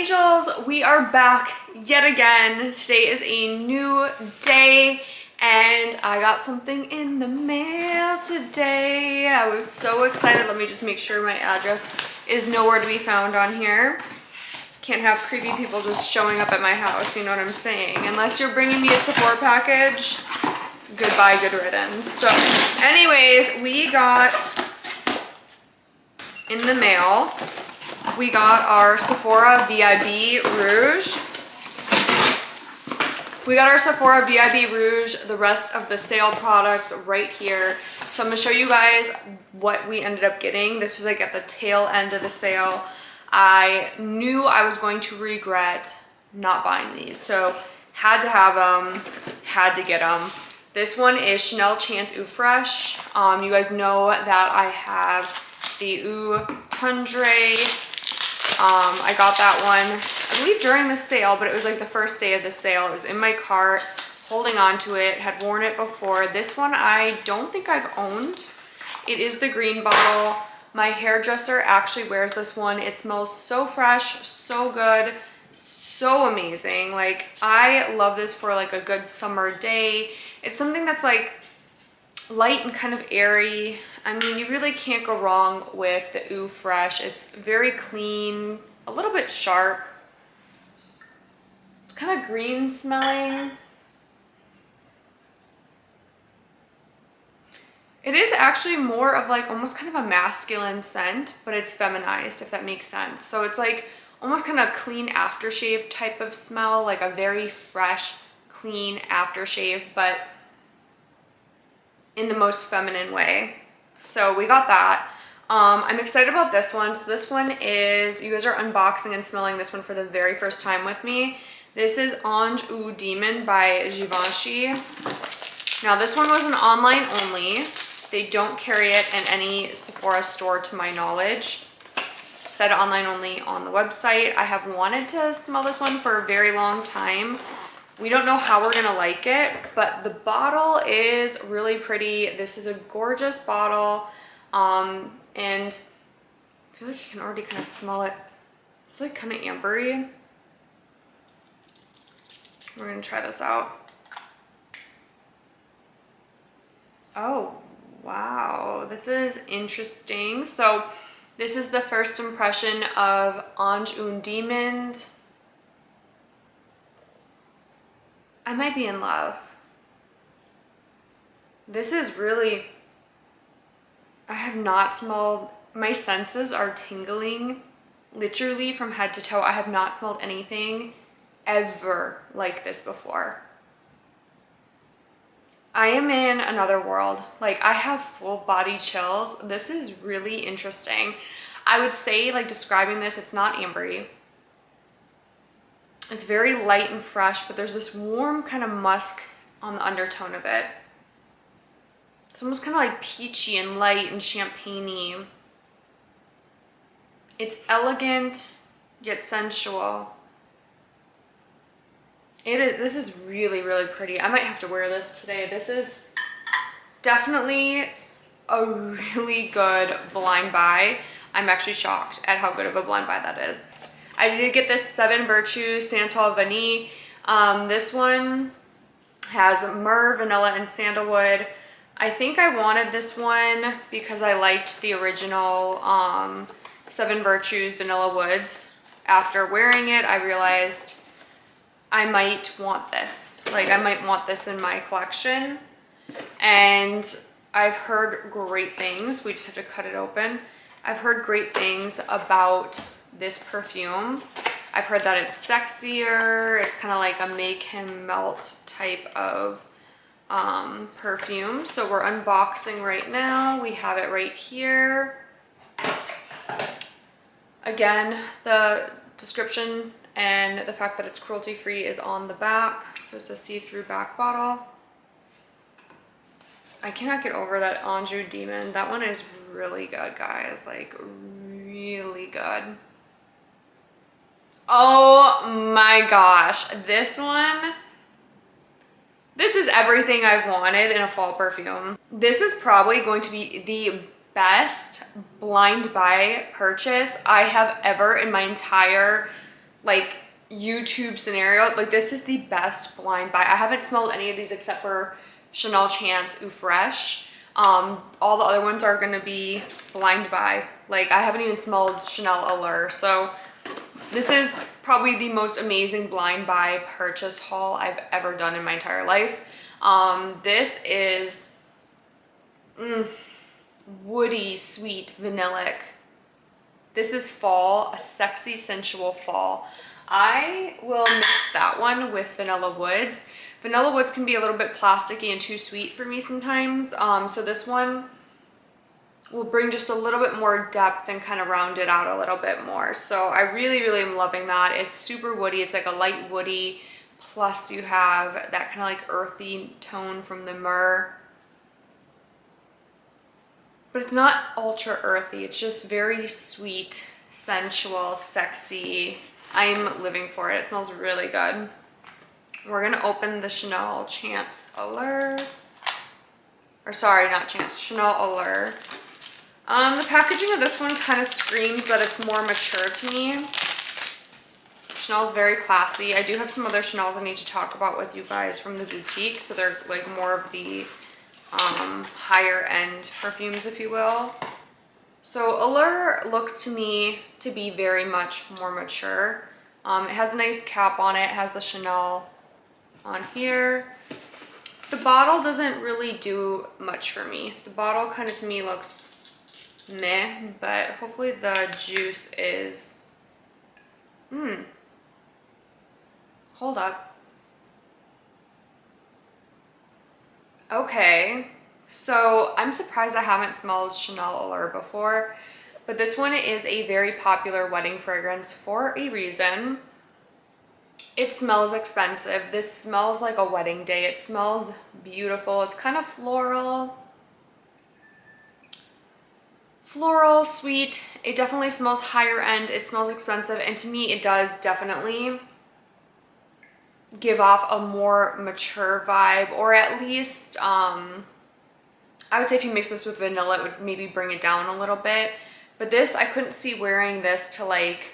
angels, we are back yet again. Today is a new day and I got something in the mail today. I was so excited. Let me just make sure my address is nowhere to be found on here. Can't have creepy people just showing up at my house, you know what I'm saying? Unless you're bringing me a Sephora package, goodbye, good riddance. So anyways, we got in the mail, we got our Sephora VIB rouge. We got our Sephora VIB rouge, the rest of the sale products right here. So I'm gonna show you guys what we ended up getting. This was like at the tail end of the sale. I knew I was going to regret not buying these, so had to have them, had to get them. This one is Chanel Chance Ouai Fresh. You guys know that I have the Ouai Tundre. I got that one, I believe during the sale, but it was like the first day of the sale. It was in my cart, holding on to it, had worn it before. This one I don't think I've owned. It is the green bottle. My hairdresser actually wears this one. It smells so fresh, so good, so amazing. Like, I love this for like a good summer day. It's something that's like light and kind of airy. I mean, you really can't go wrong with the Ouai Fresh. It's very clean, a little bit sharp. It's kind of green smelling. It is actually more of like almost kind of a masculine scent, but it's feminized, if that makes sense. So it's like almost kind of clean aftershave type of smell, like a very fresh, clean aftershave, but in the most feminine way. So we got that. I'm excited about this one. So this one is, you guys are unboxing and smelling this one for the very first time with me. This is Anju Demon by Givenchy. Now this one was an online only. They don't carry it in any Sephora store to my knowledge. Said online only on the website. I have wanted to smell this one for a very long time. We don't know how we're gonna like it, but the bottle is really pretty. This is a gorgeous bottle. And I feel like you can already kind of smell it. It's like kind of ambery. We're gonna try this out. Oh, wow, this is interesting. So this is the first impression of Anju Demon. I might be in love. This is really, I have not smelled, my senses are tingling literally from head to toe. I have not smelled anything ever like this before. I am in another world. Like, I have full body chills. This is really interesting. I would say, like, describing this, it's not ambery. It's very light and fresh, but there's this warm kind of musk on the undertone of it. It's almost kind of like peachy and light and champagne-y. It's elegant, yet sensual. This is really, really pretty. I might have to wear this today. This is definitely a really good blind buy. I'm actually shocked at how good of a blind buy that is. I did get this 7 Virtues Santal Vanille. This one has myrrh, vanilla, and sandalwood. I think I wanted this one because I liked the original 7 Virtues Vanilla Woods. After wearing it, I realized I might want this. Like, I might want this in my collection. And I've heard great things. We just have to cut it open. I've heard great things about this perfume. I've heard that it's sexier. It's kind of like a make him melt type of perfume. So we're unboxing right now. We have it right here. Again, the description and the fact that it's cruelty free is on the back. So it's a see-through back bottle. I cannot get over that Anju Demon. That one is really good, guys. Like, really good. Oh my gosh. This one, this is everything I've wanted in a fall perfume. This is probably going to be the best blind buy purchase I have ever in my entire like YouTube scenario, like this is the best blind buy. I haven't smelled any of these except for Chanel Chance Ouai Fresh. All the other ones are gonna be blind buy. Like I haven't even smelled Chanel Allure. So this is probably the most amazing blind buy purchase haul I've ever done in my entire life. This is woody, sweet, vanillic. This is fall, a sexy, sensual fall. I will mix that one with Vanilla Woods. Vanilla Woods can be a little bit plasticky and too sweet for me sometimes. So this one will bring just a little bit more depth and kind of round it out a little bit more. So I really, really am loving that. It's super woody. It's like a light woody, plus you have that kind of like earthy tone from the myrrh. But it's not ultra earthy. It's just very sweet, sensual, sexy. I'm living for it. It smells really good. We're gonna open the Chanel Chance Allure. Or sorry, not Chance, Chanel Allure. The packaging of this one kind of screams that it's more mature to me. Chanel's very classy. I do have some other Chanels I need to talk about with you guys from the boutique. So they're like more of the higher end perfumes, if you will. So Allure looks to me to be very much more mature. It has a nice cap on it. It has the Chanel on here. The bottle doesn't really do much for me. The bottle kind of to me looks meh, but hopefully the juice is hold up. Okay, so I'm surprised I haven't smelled Chanel Allure before, but this one is a very popular wedding fragrance for a reason. It smells expensive. This smells like a wedding day. It smells beautiful. It's kind of floral, sweet. It definitely smells higher end. It smells expensive, and to me it does definitely give off a more mature vibe, or at least I would say if you mix this with vanilla it would maybe bring it down a little bit. But this, I couldn't see wearing this to like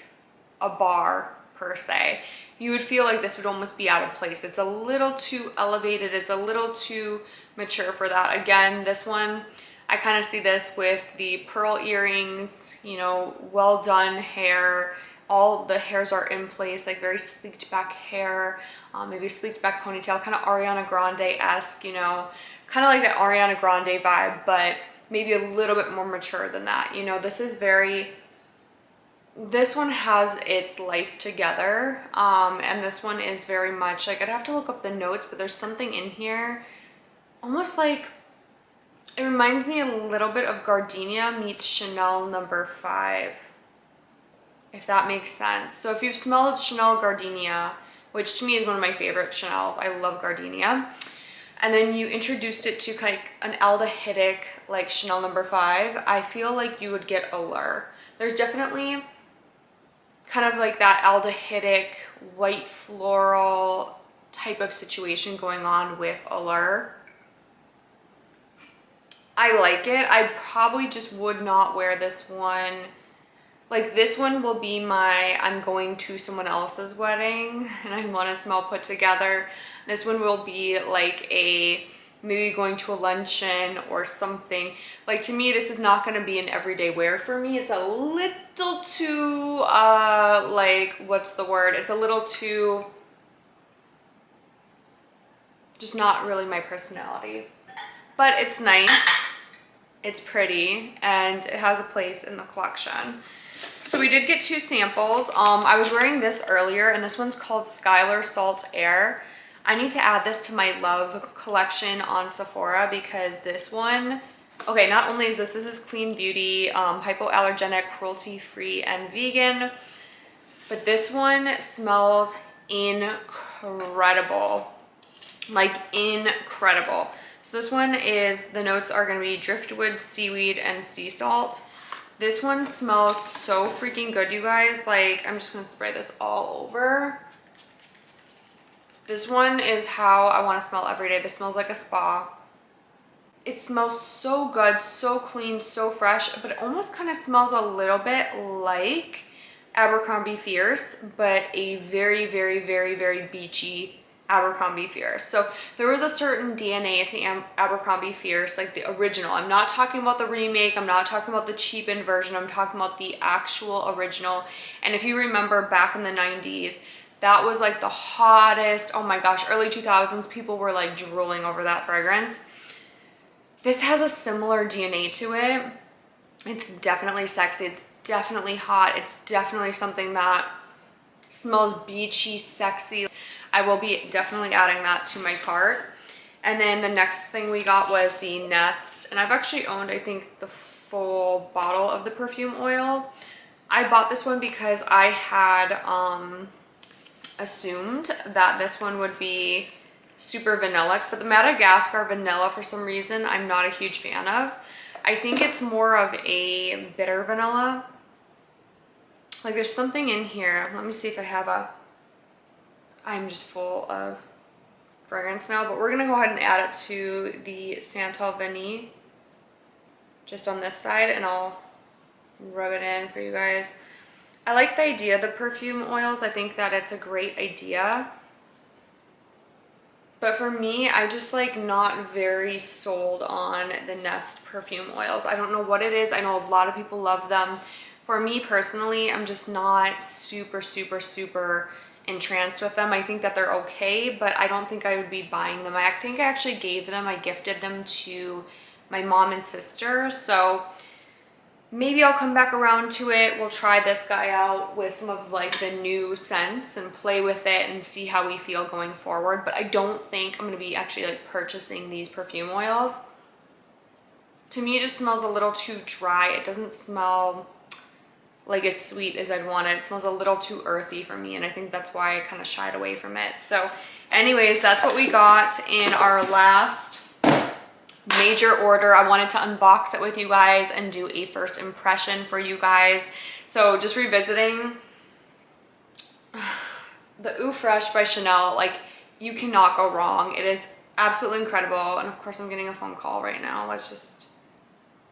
a bar per se. You would feel like this would almost be out of place. It's a little too elevated. It's a little too mature for that. Again, this one, I kind of see this with the pearl earrings, you know, well done hair. All the hairs are in place, like very sleeked back hair, maybe sleeked back ponytail, kind of Ariana Grande-esque, you know, kind of like that Ariana Grande vibe, but maybe a little bit more mature than that. You know, this is very, this one has its life together, and this one is very much like, I'd have to look up the notes, but there's something in here almost like, it reminds me a little bit of Gardenia meets Chanel No. 5, if that makes sense. So if you've smelled Chanel Gardenia, which to me is one of my favorite Chanels, I love Gardenia, and then you introduced it to like an aldehydic like Chanel No. 5, I feel like you would get Allure. There's definitely kind of like that aldehydic white floral type of situation going on with Allure. I like it. I probably just would not wear this one. Like this one will be my, I'm going to someone else's wedding and I want to smell put together. This one will be like a, maybe going to a luncheon or something. Like to me, this is not going to be an everyday wear for me. It's a little too, like, what's the word? It's a little too, just not really my personality. But it's nice. It's pretty, and it has a place in the collection. So we did get 2 samples. I was wearing this earlier, and this one's called Skylar Salt Air. I need to add this to my love collection on Sephora because this one, okay, not only is this is clean beauty, hypoallergenic, cruelty-free, and vegan, but this one smells incredible, like incredible. So this one is, the notes are going to be driftwood, seaweed, and sea salt. This one smells so freaking good, you guys. Like, I'm just going to spray this all over. This one is how I want to smell every day. This smells like a spa. It smells so good, so clean, so fresh, but it almost kind of smells a little bit like Abercrombie Fierce, but a very, very, very, very beachy Abercrombie Fierce. So there was a certain DNA to Abercrombie Fierce, like the original. I'm not talking about the remake. I'm not talking about the cheapened version. I'm talking about the actual original. And if you remember back in the 90s, that was like the hottest, oh my gosh, early 2000s, people were like drooling over that fragrance. This has a similar DNA to it. It's definitely sexy. It's definitely hot. It's definitely something that smells beachy, sexy. I will be definitely adding that to my cart. And then the next thing we got was the Nest. And I've actually owned, I think, the full bottle of the perfume oil. I bought this one because I had assumed that this one would be super vanillic, but the Madagascar vanilla, for some reason, I'm not a huge fan of. I think it's more of a bitter vanilla. Like there's something in here. Let me see if I have a... I'm just full of fragrance now, but we're gonna go ahead and add it to the Santal Vanille, just on this side, and I'll rub it in for you guys. I like the idea of the perfume oils. I think that it's a great idea. But for me, I just like not very sold on the Nest perfume oils. I don't know what it is. I know a lot of people love them. For me personally, I'm just not super, super, super entranced with them. I think that they're okay, but I don't think I would be buying them. I think I actually I gifted them to my mom and sister. So maybe I'll come back around to it. We'll try this guy out with some of like the new scents and play with it and see how we feel going forward. But I don't think I'm going to be actually like purchasing these perfume oils. To me, it just smells a little too dry. It doesn't smell like as sweet as I'd want it. It smells a little too earthy for me, and I think that's why I kind of shied away from it. So anyways, that's what we got in our last major order. I wanted to unbox it with you guys and do a first impression for you guys. So just revisiting the Ouai Fresh by Chanel, like you cannot go wrong. It is absolutely incredible. And of course I'm getting a phone call right now. Let's just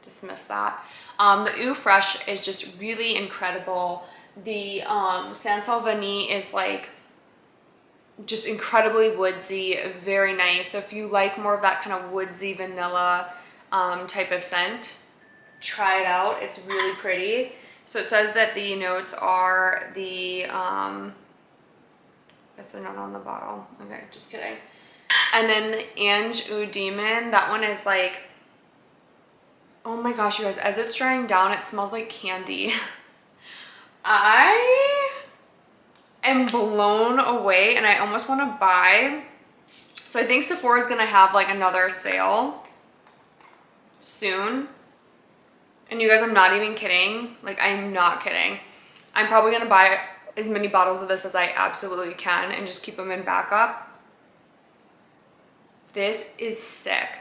dismiss that. The Ouai Fresh is just really incredible. The Santal Vanille is like just incredibly woodsy, very nice. So if you like more of that kind of woodsy vanilla type of scent, try it out. It's really pretty. So it says that the notes are the, I guess they're not on the bottle. Okay, just kidding. And then the Anju Demon, that one is like, oh my gosh, you guys, as it's drying down, it smells like candy. I am blown away, and I almost want to buy. So I think Sephora is going to have like another sale soon. And you guys, I'm not even kidding. Like, I'm not kidding. I'm probably going to buy as many bottles of this as I absolutely can and just keep them in backup. This is sick.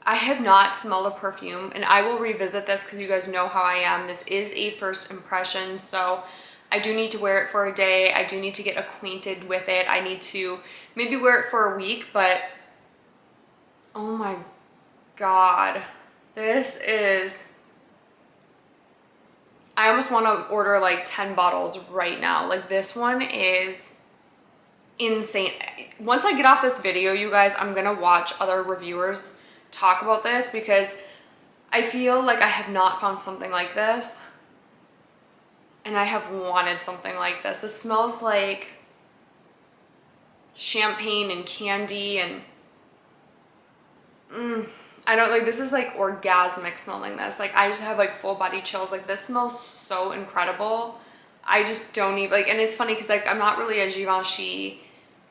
I have not smelled a perfume, and I will revisit this because you guys know how I am. This is a first impression, so I do need to wear it for a day. I do need to get acquainted with it. I need to maybe wear it for a week, but oh my God, this is, I almost want to order like 10 bottles right now. Like, this one is insane. Once I get off this video, you guys, I'm gonna watch other reviewers talk about this because I feel like I have not found something like this, and I have wanted something like this. This smells like champagne and candy, and I don't like, this is like orgasmic smelling this. Like, I just have like full body chills. Like, this smells so incredible. I just don't even like, and it's funny because like I'm not really a Givenchy,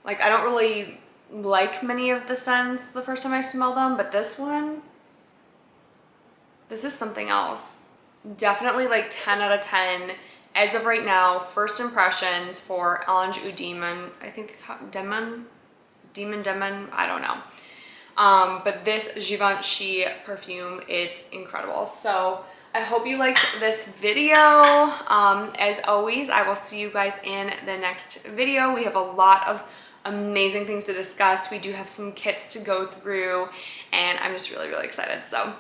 like I don't really like many of the scents the first time I smell them, but this one, this is something else. Definitely like 10 out of 10 as of right now. First impressions for Anju Demon. I think it's Demon, I don't know. But this Givenchy perfume, it's incredible. So I hope you liked this video. As always, I will see you guys in the next video. We have a lot of amazing things to discuss. We do have some kits to go through, and I'm just really, really excited. So